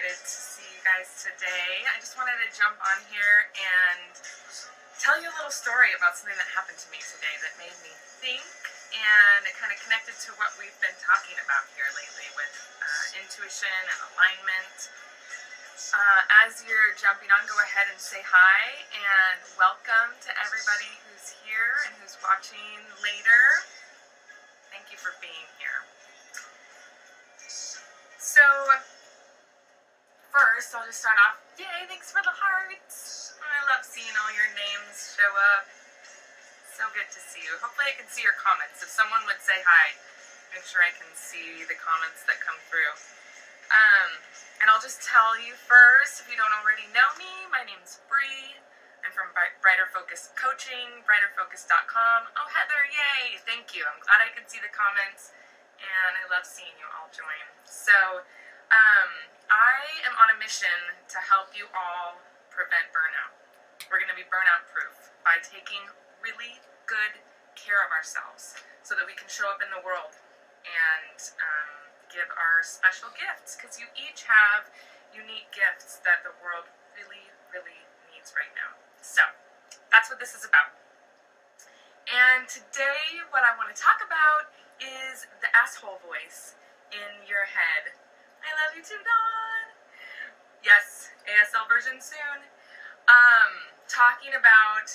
excited to see you guys today. I just wanted to jump on here and tell you a little story about something that happened to me today that made me think, and it kind of connected to what we've been talking about here lately with intuition and alignment. As you're jumping on, go ahead and say hi and welcome to everybody who's here and who's watching later. Thank you for being here. So, first, I'll just start off. Yay, thanks for the hearts. I love seeing all your names show up. So good to see you. Hopefully I can see your comments. If someone would say hi, make sure I can see the comments that come through. And I'll just tell you first, if you don't already know me, my name's Bree. I'm from Brighter Focus Coaching, brighterfocus.com. Oh, Heather, yay! Thank you. I'm glad I could see the comments, and I love seeing you all join. So, I am on a mission to help you all prevent burnout. We're going to be burnout proof by taking really good care of ourselves so that we can show up in the world and give our special gifts, because you each have unique gifts that the world really, really needs right now. So, that's what this is about. And today, what I want to talk about is the asshole voice in your head. I love you too, Dawn! Yes, ASL version soon. Talking about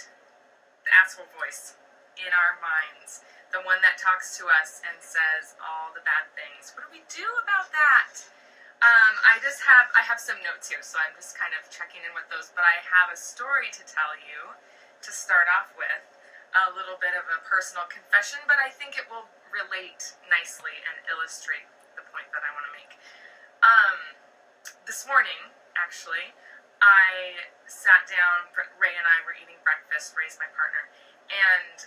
the asshole voice in our minds. The one that talks to us and says all the bad things. What do we do about that? I have some notes here, so I'm just kind of checking in with those, but I have a story to tell you to start off with. A little bit of a personal confession, but I think it will relate nicely and illustrate the point that I want to make. This morning, actually, I sat down, Ray and I were eating breakfast, Ray's my partner, and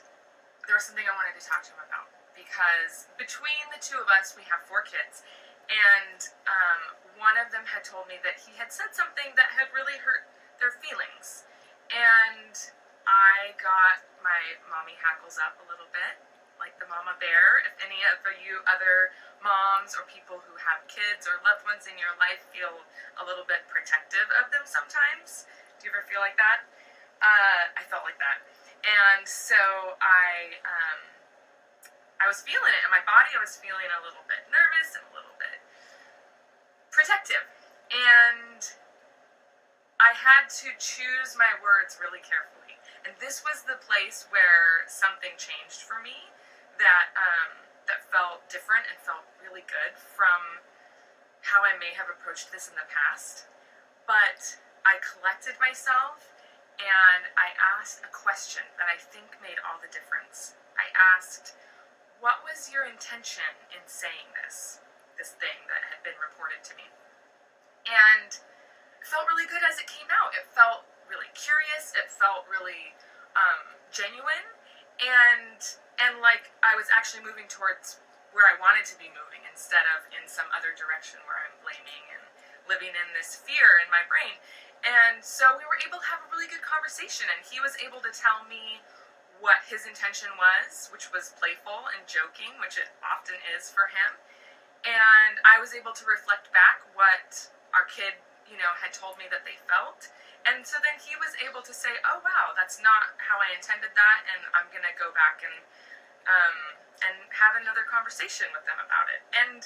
there was something I wanted to talk to him about, because between the two of us, we have 4 kids, and one of them had told me that he had said something that had really hurt their feelings, and I got my mommy hackles up a little bit, like the mama bear. If any of you other moms or people who have kids or loved ones in your life feel a little bit protective of them sometimes, do you ever feel like that? I felt like that. And so I was feeling it in my body. I was feeling a little bit nervous and a little bit protective. And I had to choose my words really carefully. And this was the place where something changed for me that felt different and felt really good from how I may have approached this in the past. But I collected myself and I asked a question that I think made all the difference. I asked, what was your intention in saying this thing that had been reported to me? And it felt really good as it came out. It felt really curious. It felt really genuine, and like I was actually moving towards where I wanted to be moving instead of in some other direction where I'm blaming and living in this fear in my brain. And so we were able to have a really good conversation, and he was able to tell me what his intention was, which was playful and joking, which it often is for him. And I was able to reflect back what our kid, had told me that they felt. And so then he was able to say, oh wow, that's not how I intended that, and I'm going to go back and have another conversation with them about it. And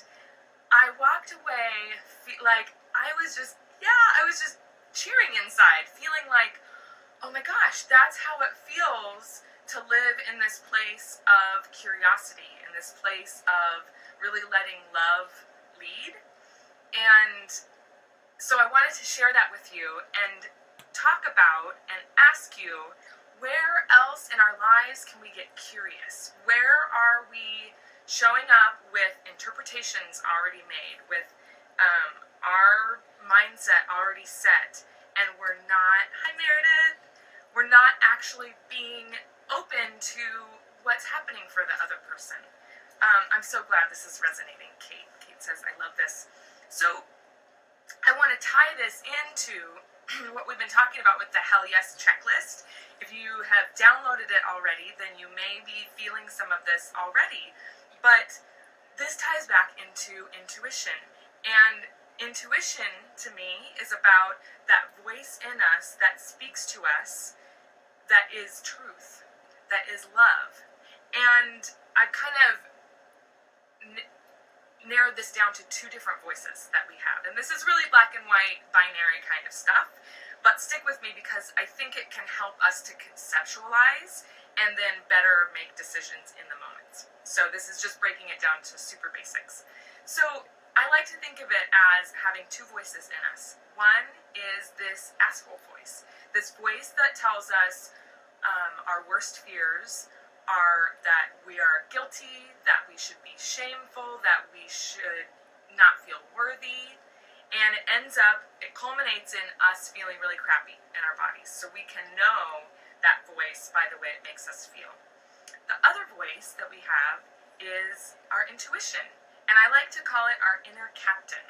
I walked away like I was just cheering inside, feeling like, oh my gosh, that's how it feels to live in this place of curiosity, in this place of really letting love lead. And so I wanted to share that with you and talk about and ask you, where else in our lives can we get curious? Where are we showing up with interpretations already made, with our mindset already set, and we're not, hi Meredith, we're not actually being open to what's happening for the other person. I'm so glad this is resonating, Kate. Kate says, I love this. So I want to tie this into what we've been talking about with the Hell Yes checklist. If you have downloaded it already, then you may be feeling some of this already. But this ties back into intuition. And Intuition, to me, is about that voice in us that speaks to us, that is truth, that is love. And I kind of narrowed this down to two different voices that we have. And this is really black and white, binary kind of stuff. But stick with me because I think it can help us to conceptualize and then better make decisions in the moment. So this is just breaking it down to super basics. So I like to think of it as having two voices in us. One is this asshole voice. This voice that tells us our worst fears are that we are guilty, that we should be shameful, that we should not feel worthy. And it culminates in us feeling really crappy in our bodies. So we can know that voice by the way it makes us feel. The other voice that we have is our intuition. And I like to call it our inner captain.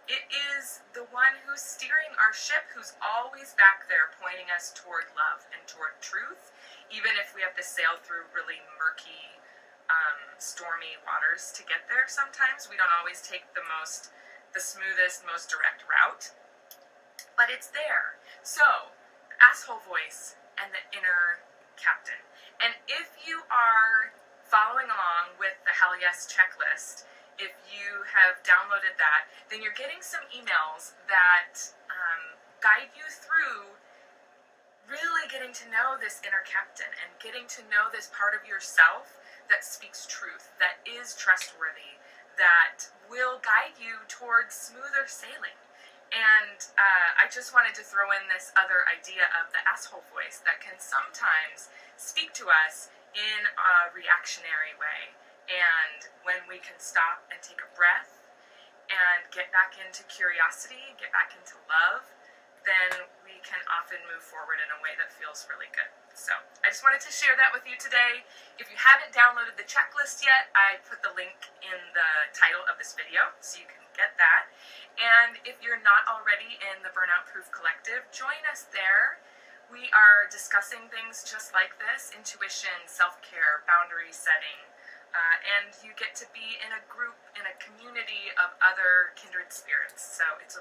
It is the one who's steering our ship, who's always back there pointing us toward love and toward truth, even if we have to sail through really murky, stormy waters to get there sometimes. We don't always take the smoothest, most direct route, but it's there. So, asshole voice and the inner captain. And if you are following along with the Hell Yes checklist, if you have downloaded that, then you're getting some emails that guide you through really getting to know this inner captain and getting to know this part of yourself that speaks truth, that is trustworthy, that will guide you towards smoother sailing. And I just wanted to throw in this other idea of the asshole voice that can sometimes speak to us in a reactionary way. And when we can stop and take a breath and get back into curiosity, get back into love, then we can often move forward in a way that feels really good. So I just wanted to share that with you today. If you haven't downloaded the checklist yet, I put the link in the title of this video so you can get that. And if you're not already in the Burnout Proof Collective, join us there. We are discussing things just like this: intuition, self-care, boundary setting. And you get to be in a group, in a community of other kindred spirits. So it's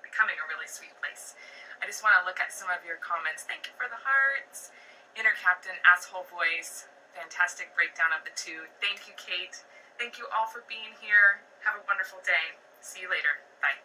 becoming a really sweet place. I just want to look at some of your comments. Thank you for the hearts. Inner captain, asshole voice. Fantastic breakdown of the two. Thank you, Kate. Thank you all for being here. Have a wonderful day. See you later. Bye.